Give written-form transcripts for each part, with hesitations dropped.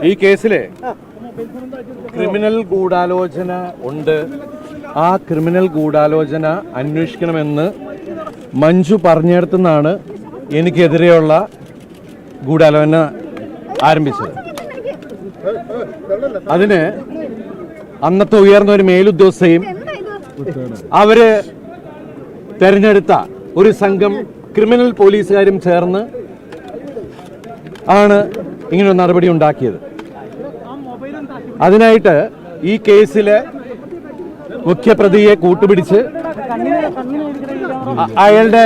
ഈ കേസിലെ ക്രിമിനൽ ഗൂഢാലോചന ഉണ്ട്. ആ ക്രിമിനൽ ഗൂഢാലോചന അന്വേഷിക്കണമെന്ന് മഞ്ജു പറഞ്ഞിടത്തുനിന്നാണ് എനിക്കെതിരെയുള്ള ഗൂഢാലോചന ആരംഭിച്ചത്. അതിന് അന്നത്തെ ഉയർന്ന ഒരു മേലുദ്യോഗസ്ഥയും അവര് തെരഞ്ഞെടുത്ത ഒരു സംഘം ക്രിമിനൽ പോലീസുകാരും ചേർന്ന് ആണ് ഇങ്ങനൊരു നടപടി ഉണ്ടാക്കിയത്. അതിനായിട്ട് ഈ കേസിലെ മുഖ്യപ്രതിയെ കൂട്ടുപിടിച്ച് അയാളുടെ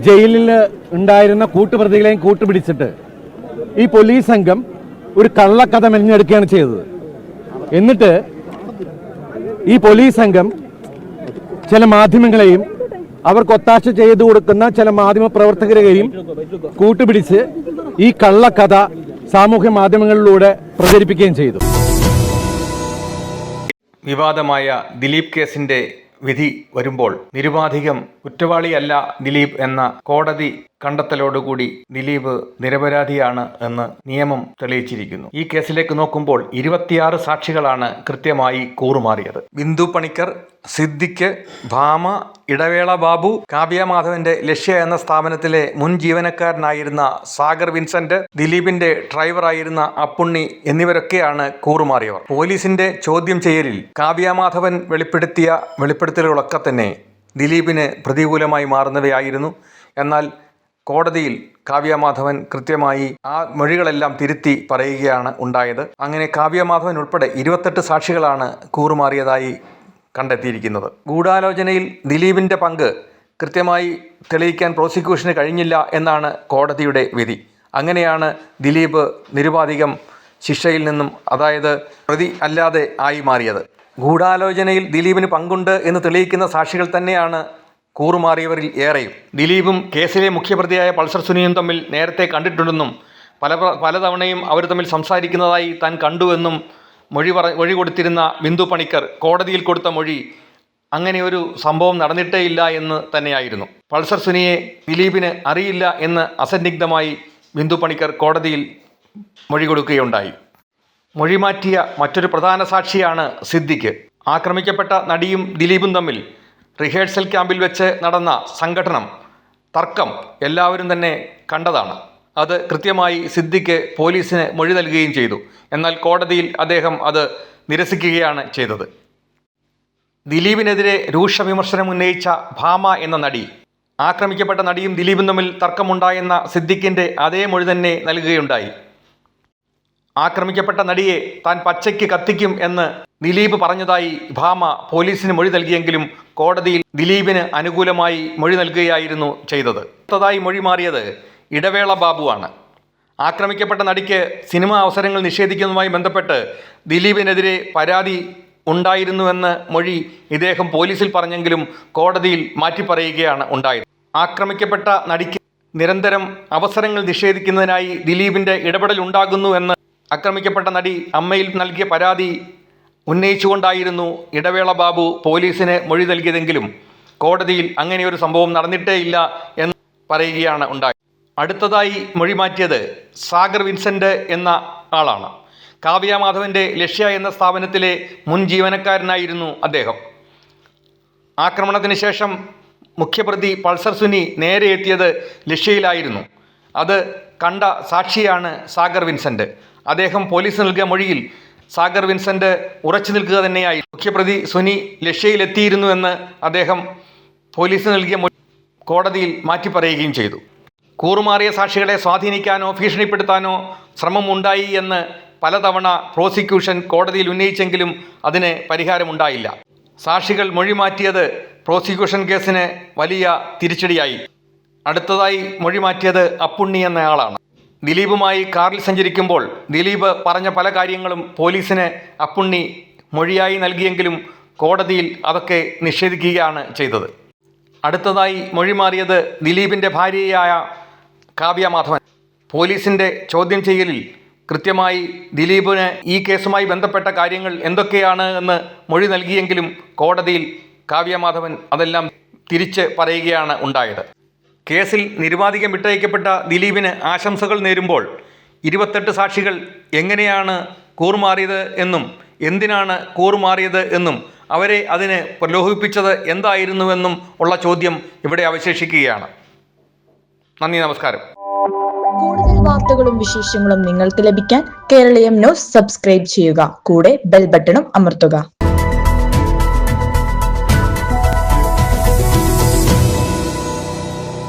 ജയിലിൽ ഉണ്ടായിരുന്ന കൂട്ടുപ്രതികളെയും കൂട്ടുപിടിച്ചിട്ട് ഈ പോലീസ് സംഘം ഒരു കള്ളക്കഥ മെനഞ്ഞെടുക്കുകയാണ് ചെയ്തത്. എന്നിട്ട് ഈ പോലീസ് സംഘം ചില മാധ്യമങ്ങളെയും അവർക്ക് ഒത്താശ ചെയ്തു കൊടുക്കുന്ന ചില മാധ്യമ പ്രവർത്തകരെയും കൂട്ടുപിടിച്ച് ഈ കള്ളക്കഥ സാമൂഹ്യ മാധ്യമങ്ങളിലൂടെ പ്രചരിപ്പിക്കുകയും ചെയ്തു. വിവാദമായ ദിലീപ് കേസിന്റെ വിധി വരുമ്പോൾ നിരുപാധികം കുറ്റവാളിയല്ല ദിലീപ് എന്ന കോടതി കണ്ടെത്തലോടുകൂടി ദിലീപ് നിരപരാധിയാണ് എന്ന് നിയമം തെളിയിച്ചിരിക്കുന്നു. ഈ കേസിലേക്ക് നോക്കുമ്പോൾ 26 സാക്ഷികളാണ് കൃത്യമായി കൂറുമാറിയത്. ബിന്ദു പണിക്കർ, സിദ്ദിഖ്, ഭാമ, ഇടവേള ബാബു, കാവ്യ മാധവന്റെ ലക്ഷ്യ എന്ന സ്ഥാപനത്തിലെ മുൻ ജീവനക്കാരനായിരുന്ന സാഗർ വിൻസെന്റ്, ദിലീപിന്റെ ഡ്രൈവറായിരുന്ന അപ്പുണ്ണി എന്നിവരൊക്കെയാണ് കൂറുമാറിയവർ. പോലീസിന്റെ ചോദ്യം ചെയ്യലിൽ കാവ്യ മാധവൻ വെളിപ്പെടുത്തിയ വെളിപ്പെടുത്തലുകളൊക്കെ തന്നെ ദിലീപിന് പ്രതികൂലമായി മാറുന്നവയായിരുന്നു. എന്നാൽ കോടതിയിൽ കാവ്യ മാധവൻ കൃത്യമായി ആ മൊഴികളെല്ലാം തിരുത്തി പറയുകയാണ് ഉണ്ടായത്. അങ്ങനെ കാവ്യ മാധവൻ ഉൾപ്പെടെ 28 സാക്ഷികളാണ് കൂറുമാറിയതായി കണ്ടെത്തിയിരിക്കുന്നത്. ഗൂഢാലോചനയിൽ ദിലീപിന്റെ പങ്ക് കൃത്യമായി തെളിയിക്കാൻ പ്രോസിക്യൂഷന് കഴിഞ്ഞില്ല എന്നാണ് കോടതിയുടെ വിധി. അങ്ങനെയാണ് ദിലീപ് നിരുപാധികം ശിക്ഷയിൽ നിന്നും, അതായത് പ്രതി അല്ലാതെ ആയി മാറിയത്. ഗൂഢാലോചനയിൽ ദിലീപിന് പങ്കുണ്ട് എന്ന് തെളിയിക്കുന്ന സാക്ഷികൾ തന്നെയാണ് കൂറുമാറിയവരിൽ ഏറെയും. ദിലീപും കേസിലെ മുഖ്യപ്രതിയായ പൾസർ സുനിയും തമ്മിൽ നേരത്തെ കണ്ടിട്ടുണ്ടെന്നും പലതവണയും അവർ തമ്മിൽ സംസാരിക്കുന്നതായി താൻ കണ്ടുവെന്നും മൊഴി കൊടുത്തിരുന്ന ബിന്ദു പണിക്കർ കോടതിയിൽ കൊടുത്ത മൊഴി അങ്ങനെ ഒരു സംഭവം നടന്നിട്ടേയില്ല എന്ന് തന്നെയായിരുന്നു. പൾസർ സുനിയെ ദിലീപിന് അറിയില്ല എന്ന് അസന്നിഗ്ധമായി ബിന്ദു പണിക്കർ കോടതിയിൽ മൊഴി കൊടുക്കുകയുണ്ടായി. മൊഴി മാറ്റിയ മറ്റൊരു പ്രധാന സാക്ഷിയാണ് സിദ്ദിഖ്. ആക്രമിക്കപ്പെട്ട നടിയും ദിലീപും തമ്മിൽ റിഹേഴ്സൽ ക്യാമ്പിൽ വെച്ച് നടന്ന സംഘടനം, തർക്കം എല്ലാവരും തന്നെ കണ്ടതാണ്. അത് കൃത്യമായി സിദ്ദിഖ് പോലീസിന് മൊഴി നൽകുകയും ചെയ്തു. എന്നാൽ കോടതിയിൽ അദ്ദേഹം അത് നിരസിക്കുകയാണ് ചെയ്തത്. ദിലീപിനെതിരെ രൂക്ഷ വിമർശനം ഉന്നയിച്ച ഭാമ എന്ന നടി, ആക്രമിക്കപ്പെട്ട നടിയും ദിലീപും തമ്മിൽ തർക്കമുണ്ടായെന്ന സിദ്ദിഖിൻ്റെ അതേ മൊഴി തന്നെ നൽകുകയുണ്ടായി. ആക്രമിക്കപ്പെട്ട നടിയെ താൻ പച്ചയ്ക്ക് കത്തിക്കും എന്ന് ദിലീപ് പറഞ്ഞതായി ഭാമ പോലീസിന് മൊഴി നൽകിയെങ്കിലും കോടതിയിൽ ദിലീപിന് അനുകൂലമായി മൊഴി നൽകുകയായിരുന്നു ചെയ്തത്. അടുത്തതായി മൊഴി മാറിയത് ഇടവേള ബാബുവാണ്. ആക്രമിക്കപ്പെട്ട നടിക്ക് സിനിമാ അവസരങ്ങൾ നിഷേധിക്കുന്നതുമായി ബന്ധപ്പെട്ട് ദിലീപിനെതിരെ പരാതി ഉണ്ടായിരുന്നുവെന്ന് മൊഴി ഇദ്ദേഹം പോലീസിൽ പറഞ്ഞെങ്കിലും കോടതിയിൽ മാറ്റിപ്പറയുകയാണ് ഉണ്ടായത്. ആക്രമിക്കപ്പെട്ട നടിക്ക് നിരന്തരം അവസരങ്ങൾ നിഷേധിക്കുന്നതിനായി ദിലീപിൻ്റെ ഇടപെടൽ ഉണ്ടാകുന്നുവെന്ന് ആക്രമിക്കപ്പെട്ട നടി അമ്മയിൽ നൽകിയ പരാതി ഉന്നയിച്ചുകൊണ്ടായിരുന്നു ഇടവേള ബാബു പോലീസിന് മൊഴി നൽകിയതെങ്കിലും കോടതിയിൽ അങ്ങനെയൊരു സംഭവം നടന്നിട്ടേയില്ല എന്ന് പറയുകയാണ് ഉണ്ടായത്. അടുത്തതായി മൊഴി മാറ്റിയത് സാഗർ വിൻസെന്റ് എന്ന ആളാണ്. കാവ്യ മാധവന്റെ ലക്ഷ്യ എന്ന സ്ഥാപനത്തിലെ മുൻ ജീവനക്കാരനായിരുന്നു അദ്ദേഹം. ആക്രമണത്തിന് ശേഷം മുഖ്യപ്രതി പൾസർ സുനി നേരെ എത്തിയത് ലക്ഷ്യയിലായിരുന്നു. അത് കണ്ട സാക്ഷിയാണ് സാഗർ വിൻസെന്റ്. അദ്ദേഹം പോലീസ് നൽകിയ മൊഴിയിൽ സാഗർ വിൻസെന്റ് ഉറച്ചു നിൽക്കുക തന്നെയായി. മുഖ്യപ്രതി സുനി ലക്ഷ്യയിലെത്തിയിരുന്നുവെന്ന് അദ്ദേഹം പോലീസ് നൽകിയ മൊഴി കോടതിയിൽ മാറ്റിപ്പറയുകയും ചെയ്തു. കൂറുമാറിയ സാക്ഷികളെ സ്വാധീനിക്കാനോ ഭീഷണിപ്പെടുത്താനോ ശ്രമമുണ്ടായി എന്ന് പലതവണ പ്രോസിക്യൂഷൻ കോടതിയിൽ ഉന്നയിച്ചെങ്കിലും അതിന് പരിഹാരമുണ്ടായില്ല. സാക്ഷികൾ മൊഴി മാറ്റിയത് പ്രോസിക്യൂഷൻ കേസിന് വലിയ തിരിച്ചടിയായി. അടുത്തതായി മൊഴി മാറ്റിയത് അപ്പുണ്ണി എന്നയാളാണ്. ദിലീപുമായി കാറിൽ സഞ്ചരിക്കുമ്പോൾ ദിലീപ് പറഞ്ഞ പല കാര്യങ്ങളും പോലീസിന് അപ്പുണ്ണി മൊഴിയായി നൽകിയെങ്കിലും കോടതിയിൽ അതൊക്കെ നിഷേധിക്കുകയാണ് ചെയ്തത്. അടുത്തതായി മൊഴി മാറിയത് ദിലീപിൻ്റെ ഭാര്യയായ കാവ്യ മാധവൻ. പോലീസിൻ്റെ ചോദ്യം ചെയ്യലിൽ കൃത്യമായി ദിലീപിന് ഈ കേസുമായി ബന്ധപ്പെട്ട കാര്യങ്ങൾ എന്തൊക്കെയാണ് എന്ന് മൊഴി നൽകിയെങ്കിലും കോടതിയിൽ കാവ്യ മാധവൻ അതെല്ലാം തിരിച്ച് പറയുകയാണ് ഉണ്ടായത്. കേസിൽ നിരുപാധികം വിട്ടയക്കപ്പെട്ട ദിലീപിന് ആശംസകൾ നേരുമ്പോൾ 28 സാക്ഷികൾ എങ്ങനെയാണ് കൂറുമാറിയത് എന്നും എന്തിനാണ് കൂറുമാറിയത് എന്നും അവരെ അതിന് പ്രലോഭിപ്പിച്ചത് എന്തായിരുന്നുവെന്നും ഉള്ള ചോദ്യം ഇവിടെ അവശേഷിക്കുകയാണ്. നന്ദി, നമസ്കാരം. കൂടുതൽ വാർത്തകളും വിശേഷങ്ങളും നിങ്ങൾക്ക് ലഭിക്കാൻ കേരളീയം ന്യൂസ് സബ്സ്ക്രൈബ് ചെയ്യുക. കൂടെ ബെൽ ബട്ടണും അമർത്തുക.